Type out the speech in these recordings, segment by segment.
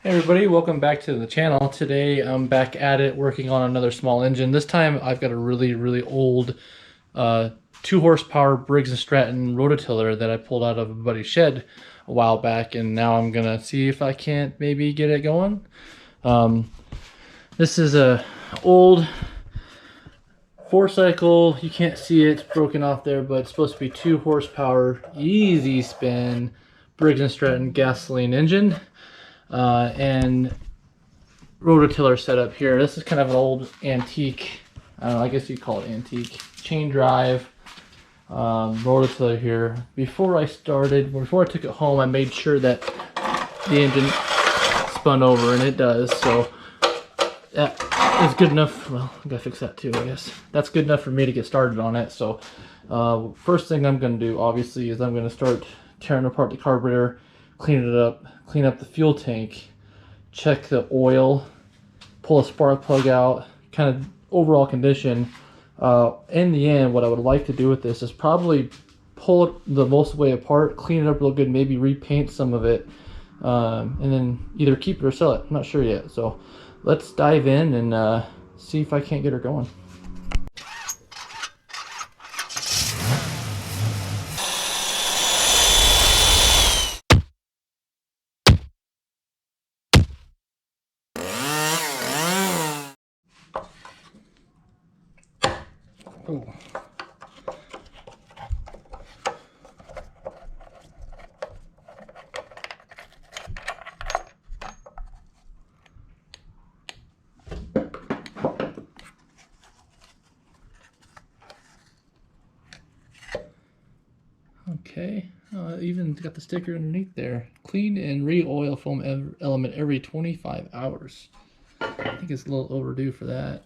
Hey everybody, welcome back to the channel. Today I'm back at it working on another small engine. This time I've got a really old 2 horsepower Briggs and Stratton rototiller that I pulled out of a buddy's shed a while back, and now I'm gonna see if I can't maybe get it going. This is a old 4-cycle, you can't see it, it's broken off there, but it's supposed to be 2 horsepower, easy spin Briggs and Stratton gasoline engine. And rototiller setup here. This is kind of an old antique, I don't know, I guess you'd call it antique, chain drive rototiller here. Before I took it home, I made sure that the engine spun over, and it does, so that is good enough. Well, I gotta fix that too, I guess. That's good enough for me to get started on it. So first thing I'm gonna do, obviously, is I'm gonna start tearing apart the carburetor, clean it up, clean up the fuel tank, check the oil, pull a spark plug out, kind of overall condition. In the end, what I would like to do with this is probably pull it the most way apart, clean it up real good, maybe repaint some of it, and then either keep it or sell it. I'm not sure yet. So let's dive in and see if I can't get her going. Ooh. Okay, even got the sticker underneath there. Clean and re-oil foam element every 25 hours. I think it's a little overdue for that.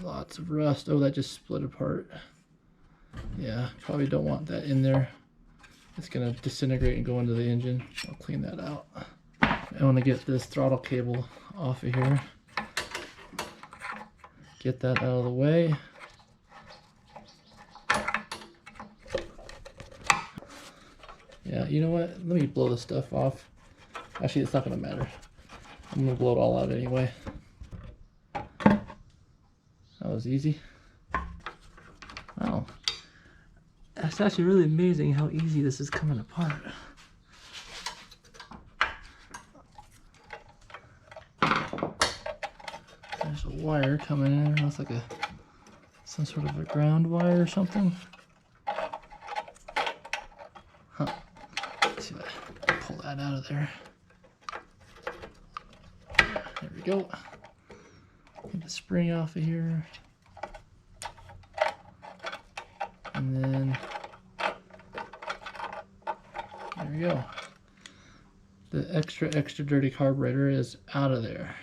Lots of rust. Oh, that just split apart. Yeah, probably don't want that in there. It's gonna disintegrate and go into the engine. I'll clean that out. I want to get this throttle cable off of here. Get that out of the way. Yeah, you know what? Let me blow this stuff off. Actually, it's not gonna matter. I'm gonna blow it all out anyway. That was easy. Wow. That's actually really amazing how easy this is coming apart. There's a wire coming in. It looks like some sort of a ground wire or something. Huh. Let's see if I can pull that out of there. There we go. Get the spring off of here. And then there we go. The extra dirty carburetor is out of there.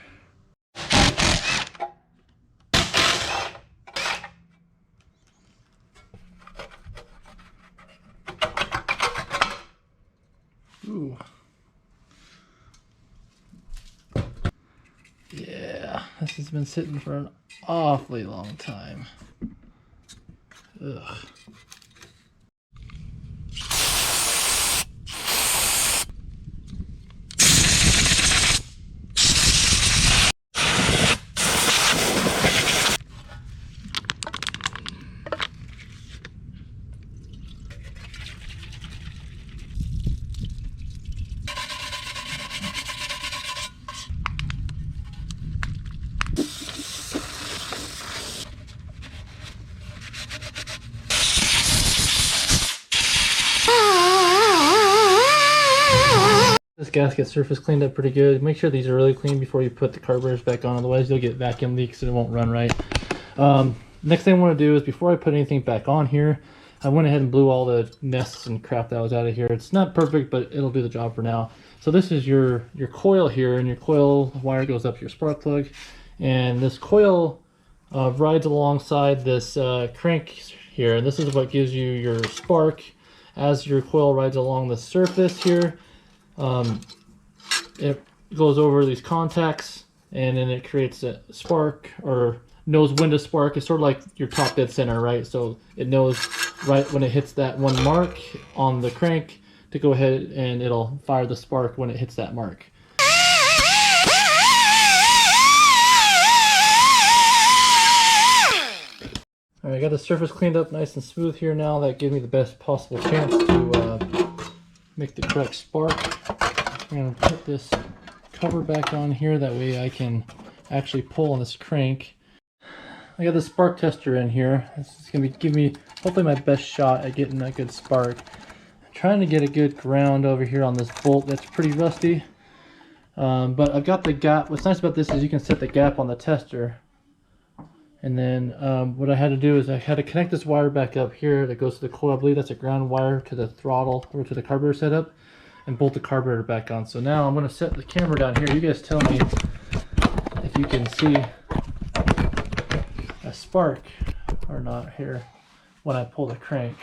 Ooh. Yeah, this has been sitting for an awfully long time. Ugh. This gasket surface cleaned up pretty good. Make sure these are really clean before you put the carburetors back on, otherwise you'll get vacuum leaks and it won't run right. Next thing I want to do is, before I put anything back on here, I went ahead and blew all the nests and crap that was out of here. It's not perfect, but it'll do the job for now. So this is your coil here, and your coil wire goes up your spark plug, and this coil rides alongside this crank here, and this is what gives you your spark as your coil rides along the surface here. It goes over these contacts, and then it creates a spark, or knows when to spark. It's sort of like your top dead center, right? So it knows right when it hits that one mark on the crank to go ahead and it'll fire the spark when it hits that mark. Alright, I got the surface cleaned up nice and smooth here now. That gives me the best possible chance to make the correct spark. I'm going to put this cover back on here, that way I can actually pull on this crank. I got the spark tester in here. This is going to give me hopefully my best shot at getting that good spark. I'm trying to get a good ground over here on this bolt that's pretty rusty. But I've got the gap. What's nice about this is you can set the gap on the tester. And then what I had to do is I had to connect this wire back up here that goes to the coil. I believe that's a ground wire to the throttle or to the carburetor setup, and bolt the carburetor back on. So now I'm going to set the camera down here. You guys tell me if you can see a spark or not here when I pull the crank.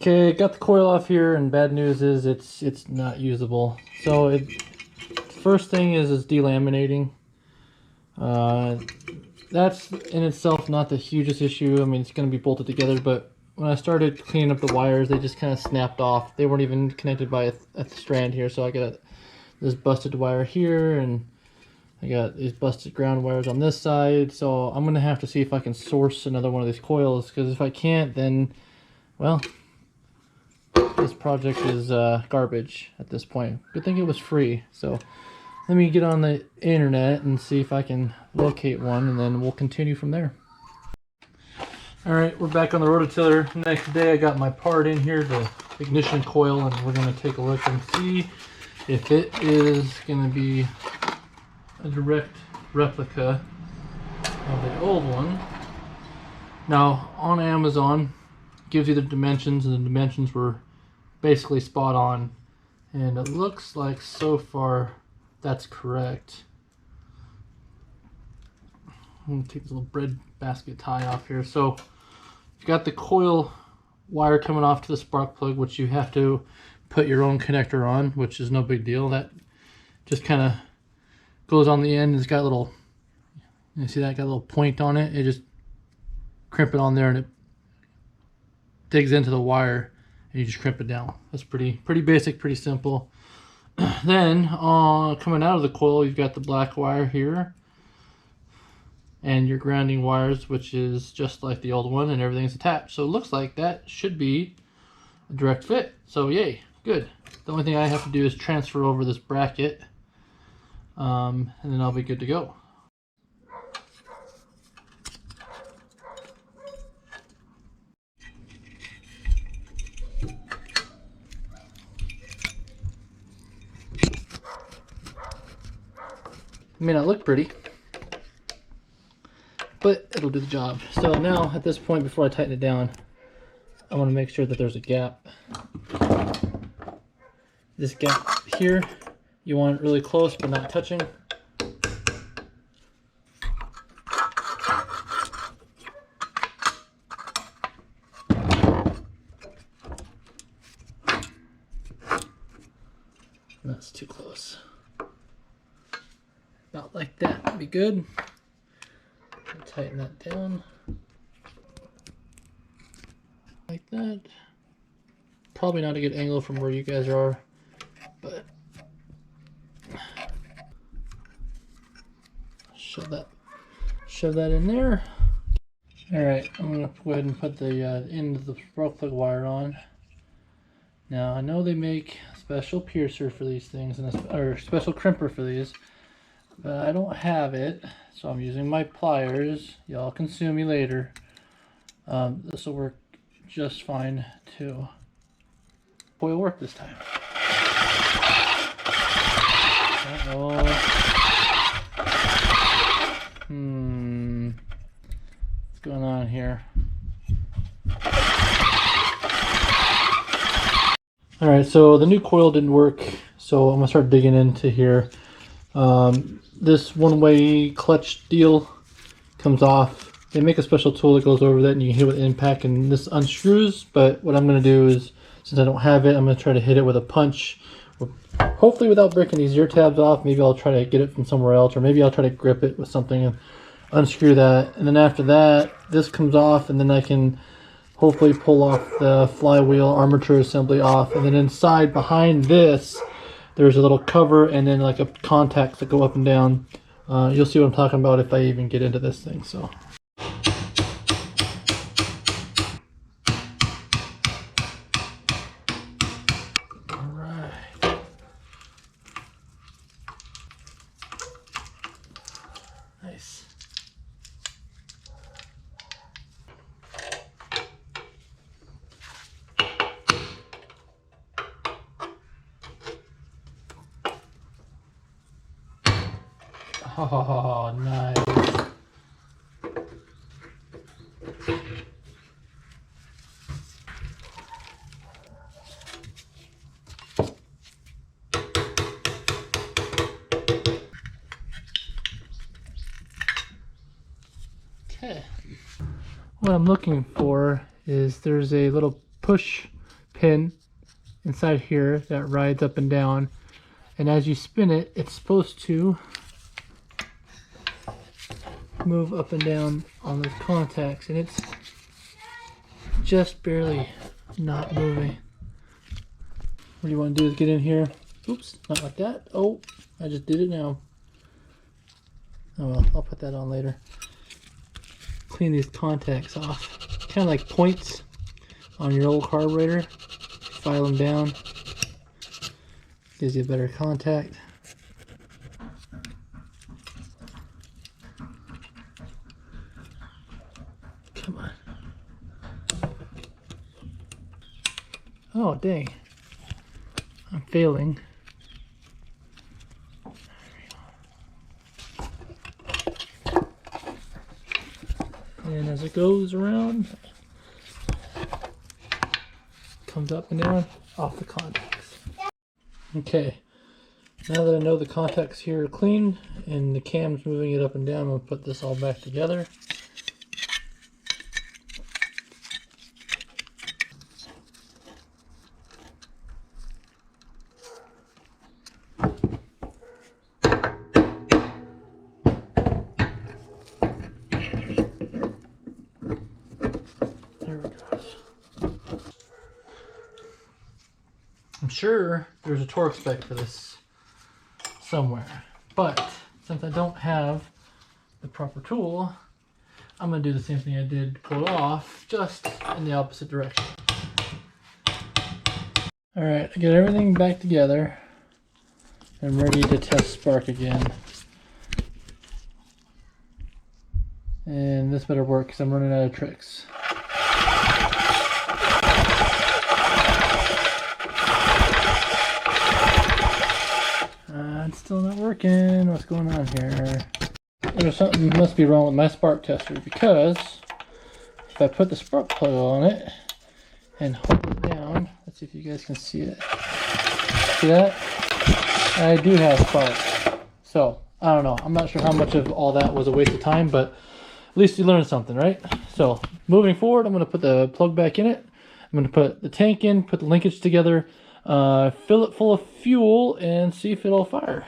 Okay, got the coil off here, and bad news is it's not usable. So first thing is delaminating. That's in itself not the hugest issue. I mean, it's going to be bolted together, but when I started cleaning up the wires, they just kind of snapped off. They weren't even connected by a strand here, so I got this busted wire here, and I got these busted ground wires on this side. So I'm going to have to see if I can source another one of these coils, because if I can't, then, well, this project is garbage at this point. Good thing it was free. So let me get on the internet and see if I can locate one, and then we'll continue from there. Alright, we're back on the rototiller. Next day I got my part in here, the ignition coil, and we're going to take a look and see if it is going to be a direct replica of the old one. Now, on Amazon, it gives you the dimensions, and the dimensions were basically spot on, and it looks like so far that's correct. I'm going to take this little bread basket tie off here. So you've got the coil wire coming off to the spark plug, which you have to put your own connector on, which is no big deal. That just kind of goes on the end. It's got a little, you see that got a little point on it. You just crimp it on there and it digs into the wire, and you just crimp it down. That's pretty basic, pretty simple. Then coming out of the coil, you've got the black wire here and your grounding wires, which is just like the old one, and everything's attached. So it looks like that should be a direct fit. So yay, good. The only thing I have to do is transfer over this bracket, and then I'll be good to go. It may not look pretty, but it'll do the job. So now at this point, before I tighten it down, I want to make sure that there's a gap. This gap here, you want it really close but not touching. That's too close. About like that would be good. Tighten that down like that. Probably not a good angle from where you guys are, but shove that in there. All right, I'm gonna go ahead and put the end of the spark plug wire on. Now I know they make a special piercer for these things, or special crimper for these, but I don't have it, so I'm using my pliers. Y'all can sue me later. This will work just fine too. Coil work this time. Uh-oh. What's going on here? Alright, so the new coil didn't work, so I'm going to start digging into here. This one-way clutch deal comes off. They make a special tool that goes over that, and you can hit it with impact, and this unscrews. But what I'm going to do is, since I don't have it, I'm going to try to hit it with a punch, hopefully without breaking these ear tabs off. Maybe I'll try to get it from somewhere else, or maybe I'll try to grip it with something unscrew that, and then after that, this comes off, and then I can hopefully pull off the flywheel armature assembly off, and then inside behind this, there's a little cover and then like a contacts that go up and down. You'll see what I'm talking about if I even get into this thing. So. Nice. Oh, nice. Okay. What I'm looking for is there's a little push pin inside here that rides up and down, and as you spin it, it's supposed to move up and down on those contacts, and it's just barely not moving. What you want to do is get in here. Oops, not like that. Oh, I just did it now. Oh well, I'll put that on later. Clean these contacts off. Kind of like points on your old carburetor. File them down. Gives you a better contact. Come on. Oh, dang. I'm failing. And as it goes around, comes up and down off the contacts. Okay, now that I know the contacts here are clean and the cam's moving it up and down, I'm going to put this all back together. I'm sure there's a torque spec for this somewhere, but since I don't have the proper tool, I'm going to do the same thing I did to pull it off, just in the opposite direction. Alright, I get everything back together. I'm ready to test spark again. And this better work because I'm running out of tricks. It's still not working. What's going on here? There's something must be wrong with my spark tester, because if I put the spark plug on it and hold it down, let's see if you guys can see it. See that? I do have spark. So, I don't know. I'm not sure how much of all that was a waste of time, but at least you learned something, right? So, moving forward, I'm going to put the plug back in it. I'm going to put the tank in, put the linkage together, fill it full of fuel, and see if it'll fire.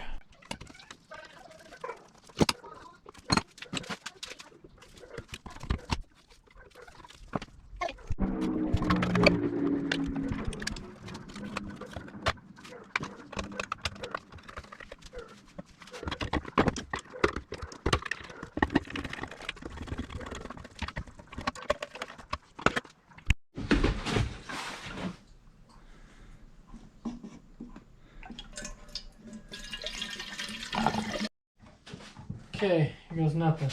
Okay, here goes nothing.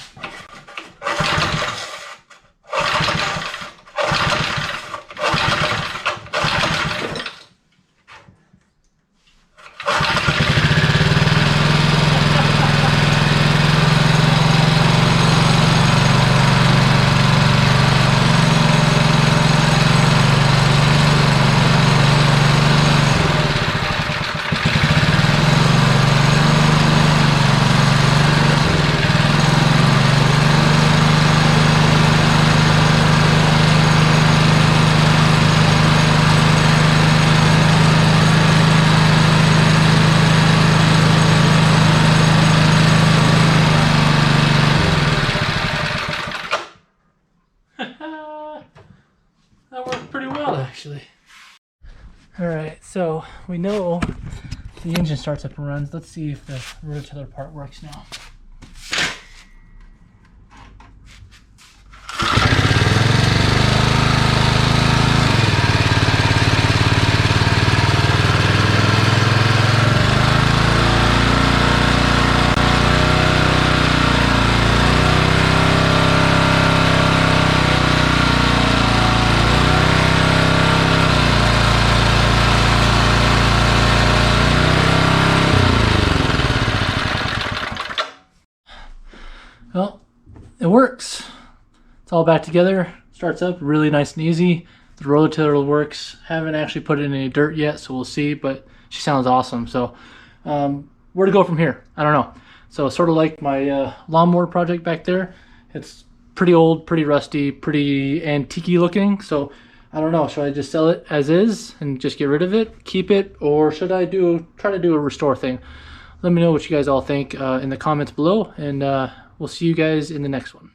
pretty well, actually. All right, so we know the engine starts up and runs. Let's see if the rototiller part works now. Well, it works. It's all back together. Starts up really nice and easy. The rototiller works. Haven't actually put it in any dirt yet, so we'll see, but she sounds awesome. So where to go from here? I don't know. So sort of like my lawnmower project back there. It's pretty old, pretty rusty, pretty antique-y looking. So I don't know. Should I just sell it as is and just get rid of it, keep it, or should I try to do a restore thing? Let me know what you guys all think in the comments below, and we'll see you guys in the next one.